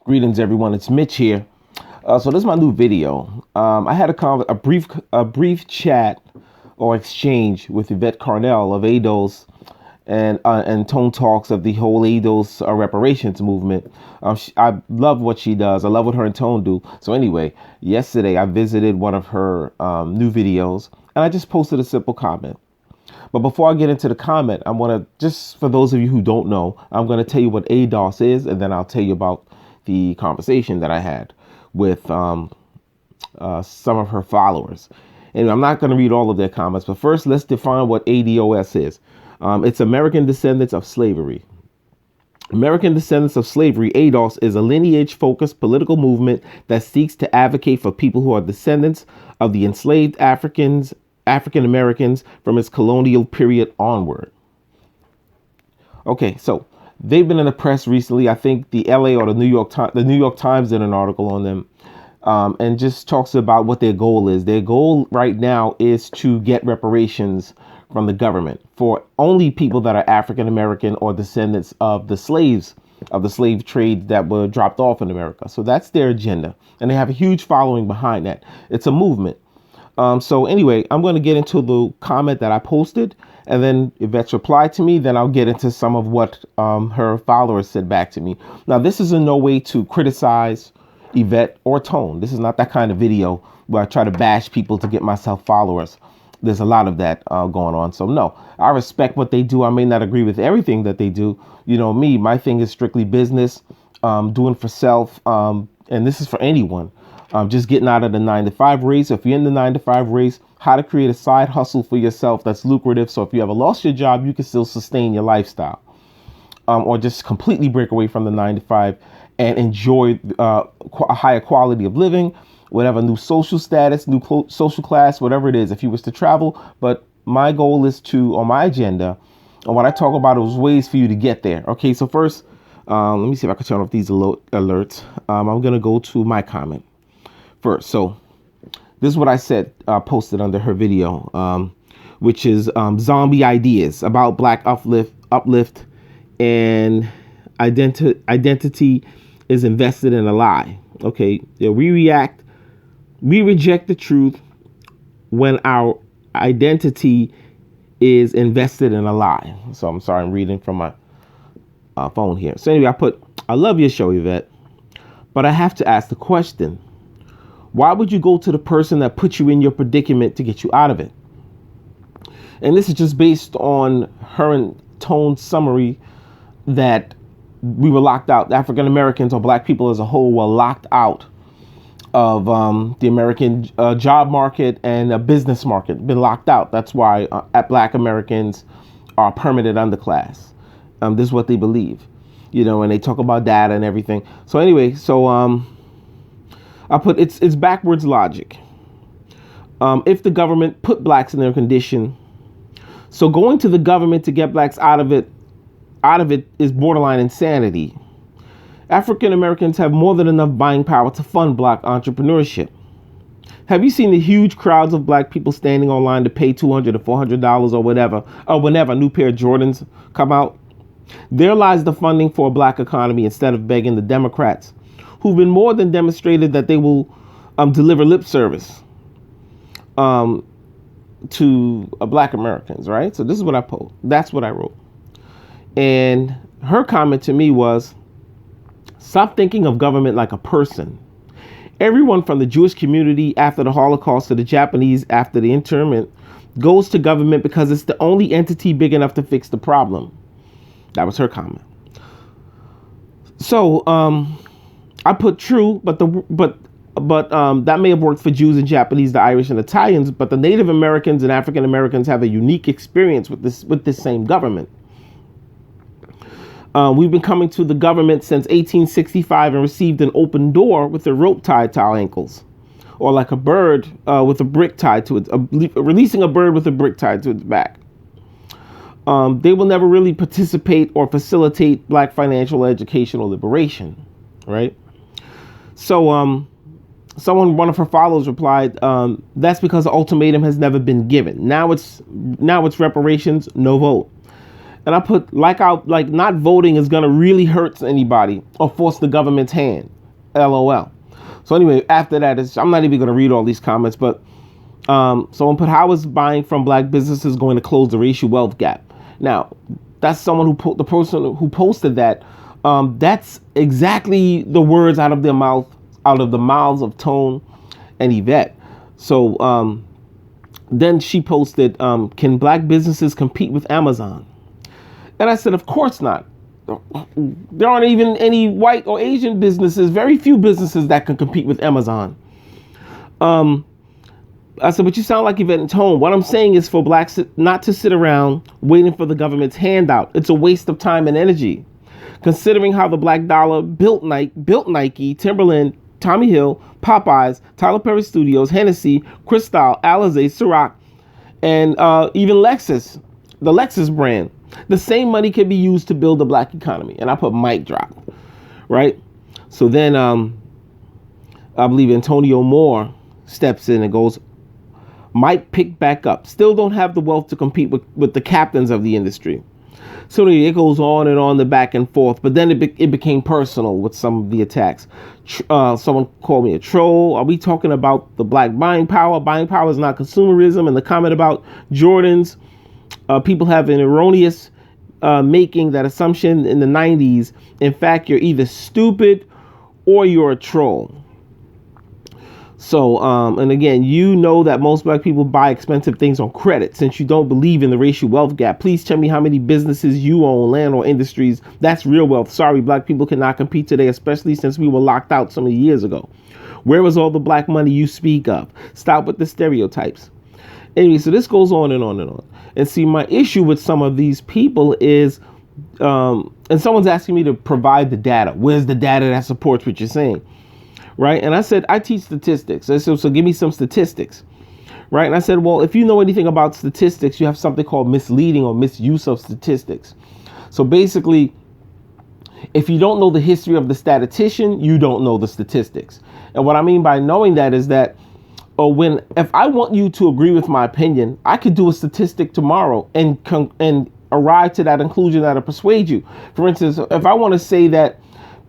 Greetings, everyone. It's Mitch here. So this is my new video. I had a brief chat or exchange with Yvette Carnell of ADOS and Tone talks of the whole ADOS reparations movement. I love what she does. I love what her and Tone do. So anyway, yesterday I visited one of her new videos and I just posted a simple comment. But before I get into the comment, I want to, just for those of you who don't know, I'm going to tell you what ADOS is, and then I'll tell you about the conversation that I had with some of her followers. And I'm not going to read all of their comments, but first let's define what ADOS is. It's American Descendants of Slavery. American Descendants of Slavery, ADOS, is a lineage-focused political movement that seeks to advocate for people who are descendants of the enslaved African Americans from its colonial period onward. Okay, so they've been in the press recently. I think the LA or the New York Times did an article on them and just talks about what their goal is. Their goal right now is to get reparations from the government for only people that are African American or descendants of the slaves of the slave trade that were dropped off in America. So that's their agenda, and they have a huge following behind that. It's a movement. So anyway, I'm going to get into the comment that I posted, and then Yvette's reply to me. Then I'll get into some of what her followers said back to me. Now, this is in no way to criticize Yvette or Tone. This is not that kind of video where I try to bash people to get myself followers. There's a lot of that going on. So no, I respect what they do. I may not agree with everything that they do. You know me, my thing is strictly business, doing for self. And this is for anyone. Just getting out of the 9-to-5 race. If you're in the 9-to-5 race, how to create a side hustle for yourself that's lucrative. So if you ever lost your job, you can still sustain your lifestyle, or just completely break away from the 9-to-5 and enjoy a higher quality of living, whatever new social status, new social class, whatever it is, if you wish to travel. But my goal is to, on my agenda, and what I talk about is ways for you to get there. Okay, so first, let me see if I can turn off these alerts. I'm going to go to my comment first. So this is what I said, posted under her video, which is zombie ideas about black uplift and identity is invested in a lie. Okay, yeah, we reject the truth when our identity is invested in a lie. So I'm sorry, I'm reading from my phone here. So anyway, I love your show, Yvette, but I have to ask the question: why would you go to the person that put you in your predicament to get you out of it? And this is just based on her and Tone's summary that we were locked out. African Americans or black people as a whole were locked out of the American job market and business market, been locked out. That's why black Americans are permanent underclass. This is what they believe, and they talk about data and everything. So anyway, I put it's backwards logic. If the government put blacks in their condition, so going to the government to get blacks out of it is borderline insanity. African Americans have more than enough buying power to fund black entrepreneurship. Have you seen the huge crowds of black people standing online to pay $200 to $400 or whatever, or whenever a new pair of Jordans come out? There lies the funding for a black economy instead of begging the Democrats, who've been more than demonstrated that they will deliver lip service to black Americans, right? So this is what I post. That's what I wrote. And her comment to me was, stop thinking of government like a person. Everyone from the Jewish community after the Holocaust to the Japanese after the internment goes to government because it's the only entity big enough to fix the problem. That was her comment. So I put true, but that may have worked for Jews and Japanese, the Irish and Italians, but the Native Americans and African Americans have a unique experience with this same government. We've been coming to the government since 1865 and received an open door with a rope tied to our ankles, or like a bird with a brick tied to it, releasing a bird with a brick tied to its back. They will never really participate or facilitate black financial educational liberation, right? So one of her followers replied, that's because the ultimatum has never been given. Now it's reparations, no vote. And I put, not voting is going to really hurt anybody or force the government's hand. LOL. So anyway, after that, I'm not even going to read all these comments, but someone put, how is buying from black businesses going to close the racial wealth gap? Now, that's someone the person who posted that. That's exactly the words out of the mouths of Tone and Yvette. So then she posted, can black businesses compete with Amazon? And I said, of course not. There aren't even any white or Asian businesses, very few businesses that can compete with Amazon. I said, but you sound like Yvette and Tone. What I'm saying is for blacks not to sit around waiting for the government's handout. It's a waste of time and energy. Considering how the black dollar built Nike, Timberland, Tommy Hill, Popeyes, Tyler Perry Studios, Hennessy, Cristal, Alizé, Ciroc, and even Lexus, the Lexus brand. The same money can be used to build the black economy. And I put mic drop, right? So then I believe Antonio Moore steps in and goes, might pick back up. Still don't have the wealth to compete with the captains of the industry. So it goes on and on, the back and forth. But then it became personal with some of the attacks. Someone called me a troll. Are we talking about the black buying power? Buying power is not consumerism. And the comment about Jordans, people have an erroneous making that assumption in the 90s. In fact, you're either stupid or you're a troll. So, and again, you know that most black people buy expensive things on credit. Since you don't believe in the racial wealth gap, please tell me how many businesses you own, land or industries. That's real wealth. Sorry, black people cannot compete today, especially since we were locked out so many years ago. Where was all the black money you speak of? Stop with the stereotypes. Anyway, so this goes on and on and on. And see, my issue with some of these people is, and someone's asking me to provide the data. Where's the data that supports what you're saying? Right. And I said, I teach statistics. I said, so give me some statistics. Right. And I said, well, if you know anything about statistics, you have something called misleading or misuse of statistics. So basically, if you don't know the history of the statistician, you don't know the statistics. And what I mean by knowing that is that if I want you to agree with my opinion, I could do a statistic tomorrow and arrive to that conclusion that'll persuade you. For instance, if I want to say that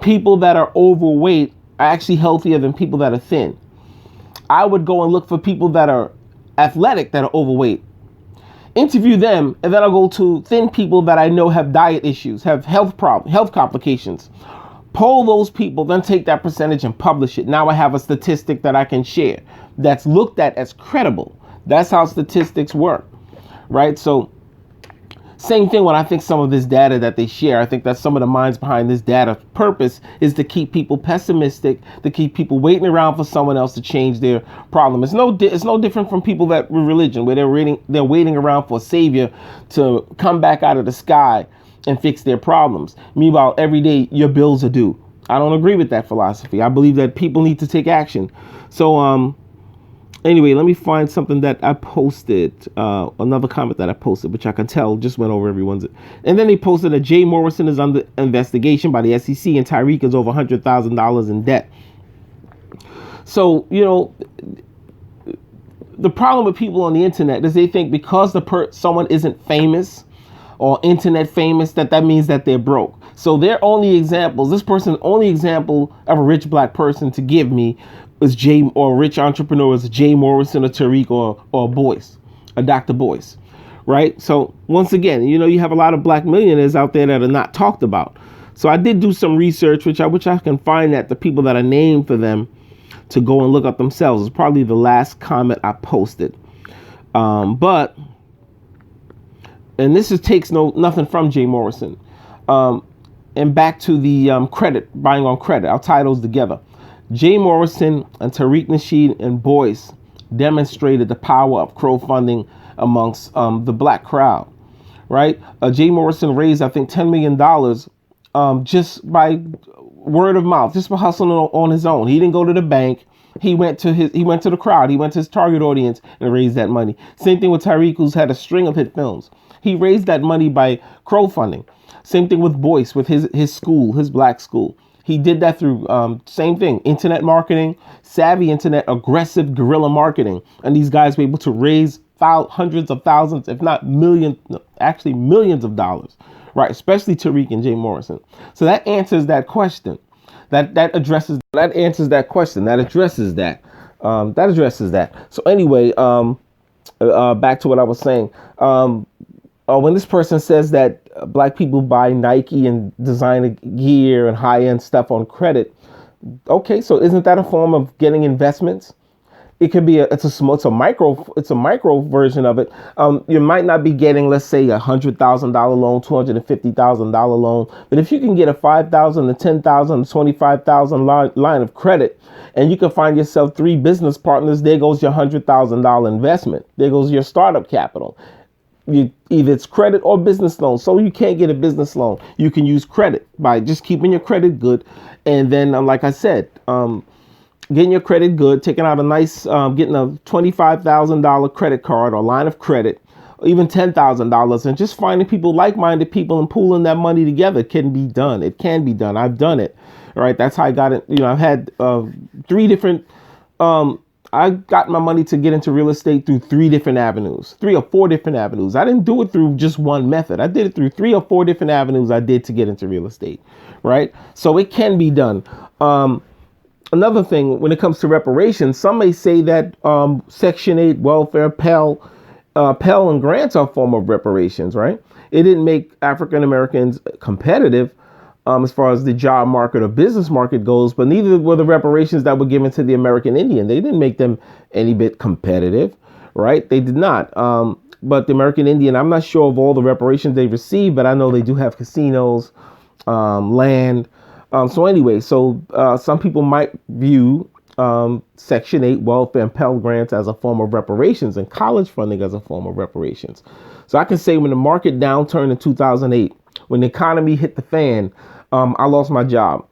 people that are overweight are actually healthier than people that are thin, I would go and look for people that are athletic that are overweight, interview them, and then I'll go to thin people that I know have diet issues, have health complications. Poll those people, then take that percentage and publish it. Now I have a statistic that I can share that's looked at as credible. That's how statistics work, right? So same thing when I think some of this data that they share, I think that some of the minds behind this data purpose is to keep people pessimistic, to keep people waiting around for someone else to change their problem. It's no different from people that with religion, where they're waiting around for a savior to come back out of the sky and fix their problems. Meanwhile, every day your bills are due. I don't agree with that philosophy. I believe that people need to take action. So anyway, let me find something that I posted, another comment that I posted, which I can tell just went over everyone's. And then they posted that Jay Morrison is under investigation by the SEC and Tyreek is over $100,000 in debt. So, you know, the problem with people on the internet is they think because someone isn't famous or internet famous, that means that they're broke. So their only examples, this person's only example of a rich black person to give me is rich entrepreneurs, Jay Morrison or Tariq or Boyce, or Dr. Boyce, right? So once again, you know, you have a lot of black millionaires out there that are not talked about. So I did do some research, which I can find that the people that I named for them to go and look up themselves is probably the last comment I posted. And this takes nothing from Jay Morrison. And back to the credit, buying on credit. I'll tie those together. Jay Morrison and Tariq Nasheed and Boyce demonstrated the power of crowdfunding amongst the black crowd, right? Jay Morrison raised, I think, $10 million just by word of mouth, just by hustling on his own. He didn't go to the bank. He went to the crowd. He went to his target audience and raised that money. Same thing with Tariq, who's had a string of hit films. He raised that money by crowdfunding. Same thing with Boyce, with his school, his black school. He did that through, same thing, internet marketing, savvy internet, aggressive guerrilla marketing. And these guys were able to raise hundreds of thousands, if not millions, millions of dollars, right? Especially Tariq and Jay Morrison. So that answers that question. That addresses, that answers that question. That addresses that. That addresses that. So anyway, back to what I was saying. When this person says that black people buy Nike and designer gear and high end stuff on credit, okay, so isn't that a form of getting investments? It could be it's a micro version of it. You might not be getting, let's say, $100,000 loan, $250,000 loan, but if you can get a $5,000, a $10,000, $25,000 line of credit, and you can find yourself 3 business partners, there goes your $100,000 investment. There goes your startup capital. Either it's credit or business loan. So you can't get a business loan. You can use credit by just keeping your credit good, and then, like I said, getting your credit good, taking out a nice, getting a $25,000 credit card or line of credit, or even $10,000, and just finding people, like-minded people, and pooling that money together can be done. It can be done. I've done it. All right. That's how I got it. I've had 3 different, I got my money to get into real estate through 3 different avenues, 3 or 4 different avenues. I didn't do it through just one method. I did it through 3 or 4 different avenues I did to get into real estate. Right. So it can be done. Another thing, when it comes to reparations, some may say that Section 8 welfare, Pell and grants are a form of reparations, right? It didn't make African Americans competitive as far as the job market or business market goes, but neither were the reparations that were given to the American Indian. They didn't make them any bit competitive, right? They did not. But the American Indian, I'm not sure of all the reparations they received, but I know they do have casinos, land. So anyway, some people might view Section 8 welfare and Pell grants as a form of reparations, and college funding as a form of reparations. So I can say when the market downturn in 2008, when the economy hit the fan, I lost my job.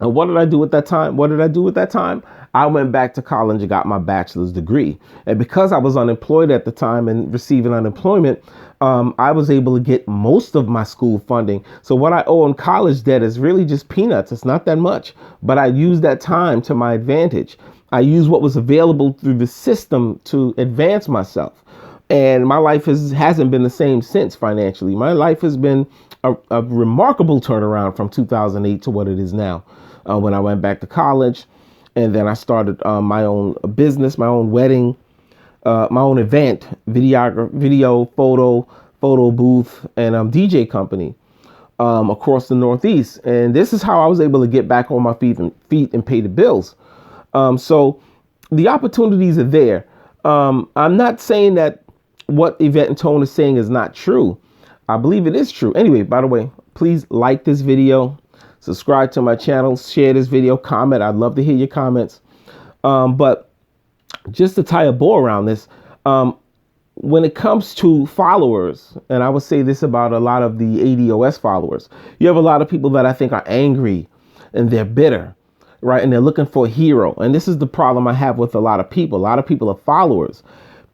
And what did I do at that time? I went back to college and got my bachelor's degree. And because I was unemployed at the time and receiving unemployment, I was able to get most of my school funding. So what I owe in college debt is really just peanuts. It's not that much, but I used that time to my advantage. I used what was available through the system to advance myself. And my life hasn't been the same since financially. My life has been a remarkable turnaround from 2008 to what it is now. When I went back to college, and then I started my own business, my own wedding, my own event, video, photo booth, and DJ company across the Northeast. And this is how I was able to get back on my feet and pay the bills. So the opportunities are there. I'm not saying that what Yvette and Tone is saying is not true. I believe it is true. Anyway, by the way, please like this video, subscribe to my channel, share this video, comment. I'd love to hear your comments. But just to tie a bow around this, when it comes to followers, and I would say this about a lot of the ADOS followers, you have a lot of people that I think are angry and they're bitter, right? And they're looking for a hero. And this is the problem I have with a lot of people. A lot of people are followers.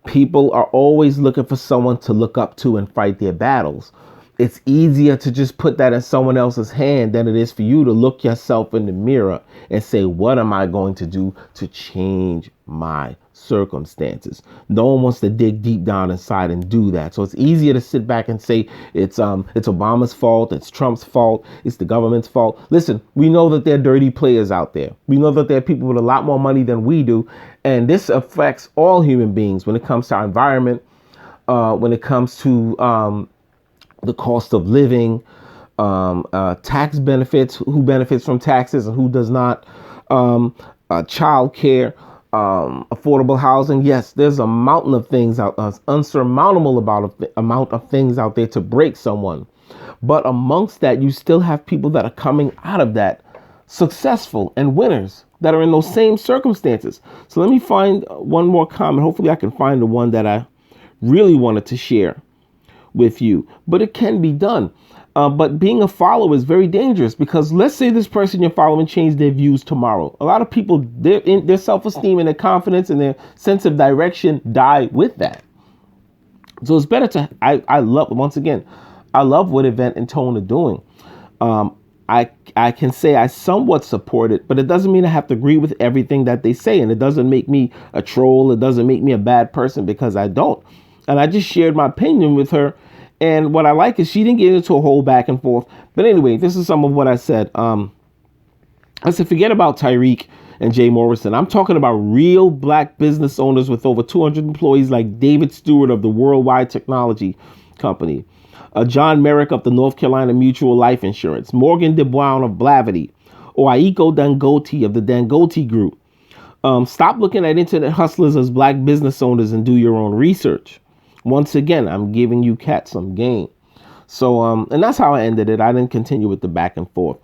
People are always looking for someone to look up to and fight their battles. It's easier to just put that in someone else's hand than it is for you to look yourself in the mirror and say, what am I going to do to change my circumstances? No one wants to dig deep down inside and do that. So it's easier to sit back and say it's Obama's fault, it's Trump's fault, it's the government's fault. Listen, we know that there are dirty players out there. We know that there are people with a lot more money than we do. And this affects all human beings when it comes to our environment, when it comes to the cost of living, tax benefits, who benefits from taxes and who does not, child care, affordable housing. Yes, there's a mountain of things out, unsurmountable amount of things out there to break someone. But amongst that, you still have people that are coming out of that successful and winners that are in those same circumstances. So let me find one more comment. Hopefully I can find the one that I really wanted to share with you, but it can be done. But being a follower is very dangerous, because let's say this person you're following changed their views tomorrow. A lot of people, their self-esteem and their confidence and their sense of direction die with that. So it's better to, I love what Yvette and Tone are doing. I can say I somewhat support it, but it doesn't mean I have to agree with everything that they say. And it doesn't make me a troll. It doesn't make me a bad person, because I don't. And I just shared my opinion with her. And what I like is she didn't get into a whole back and forth. But anyway, this is some of what I said. I said, forget about Tyreek and Jay Morrison. I'm talking about real black business owners with over 200 employees, like David Stewart of the Worldwide Technology Company, John Merrick of the North Carolina Mutual Life Insurance, Morgan DeBown of Blavity, or Aiko Dangote of the Dangote Group. Stop looking at internet hustlers as black business owners and do your own research. Once again, I'm giving you cats some game. So, and that's how I ended it. I didn't continue with the back and forth.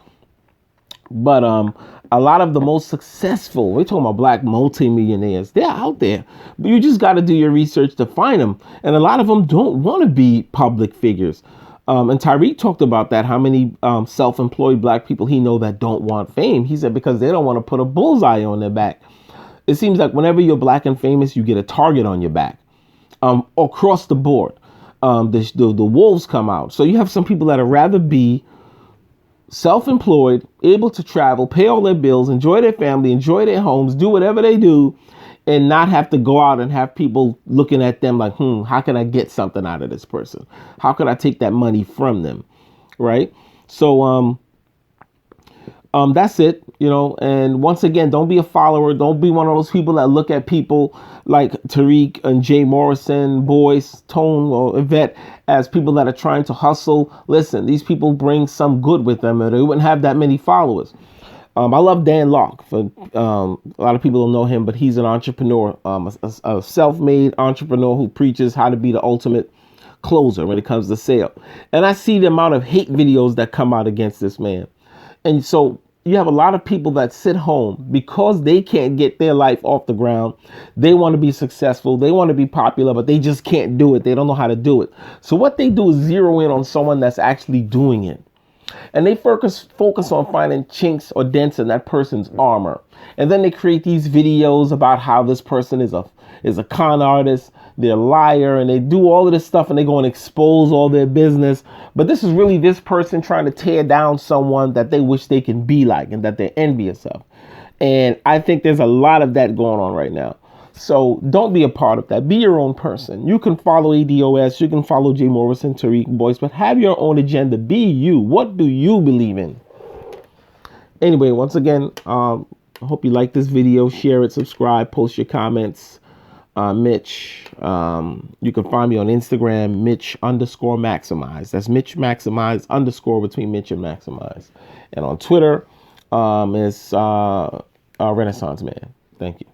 But a lot of the most successful, we're talking about black multimillionaires, they're out there. But you just got to do your research to find them. And a lot of them don't want to be public figures. And Tyreek talked about that, how many self-employed black people he know that don't want fame. He said because they don't want to put a bullseye on their back. It seems like whenever you're black and famous, you get a target on your back, across the board. The wolves come out. So you have some people that would rather be self-employed, able to travel, pay all their bills, enjoy their family, enjoy their homes, do whatever they do, and not have to go out and have people looking at them like, how can I get something out of this person? How can I take that money from them? Right? So that's it, and once again, don't be a follower. Don't be one of those people that look at people like Tariq and Jay Morrison, Boyce, Tone, or Yvette as people that are trying to hustle. Listen, these people bring some good with them, or they wouldn't have that many followers. I love Dan Locke. A lot of people don't know him, but he's an entrepreneur, a self-made entrepreneur who preaches how to be the ultimate closer when it comes to sale. And I see the amount of hate videos that come out against this man. And so you have a lot of people that sit home because they can't get their life off the ground. They want to be successful. They want to be popular, but they just can't do it. They don't know how to do it. So what they do is zero in on someone that's actually doing it. And they focus on finding chinks or dents in that person's armor. And then they create these videos about how this person is a con artist, they're a liar, and they do all of this stuff, and they go and expose all their business. But this is really this person trying to tear down someone that they wish they can be like and that they're envious of. And I think there's a lot of that going on right now. So don't be a part of that. Be your own person. You can follow ADOS, you can follow Jay Morrison, Tariq, Boyce, but have your own agenda. Be you. What do you believe in? Anyway, once again, I hope you like this video. Share it, subscribe, post your comments. Mitch. You can find me on Instagram, Mitch_Maximize. That's Mitch Maximize _ between Mitch and Maximize. And on Twitter, it's Renaissance Man. Thank you.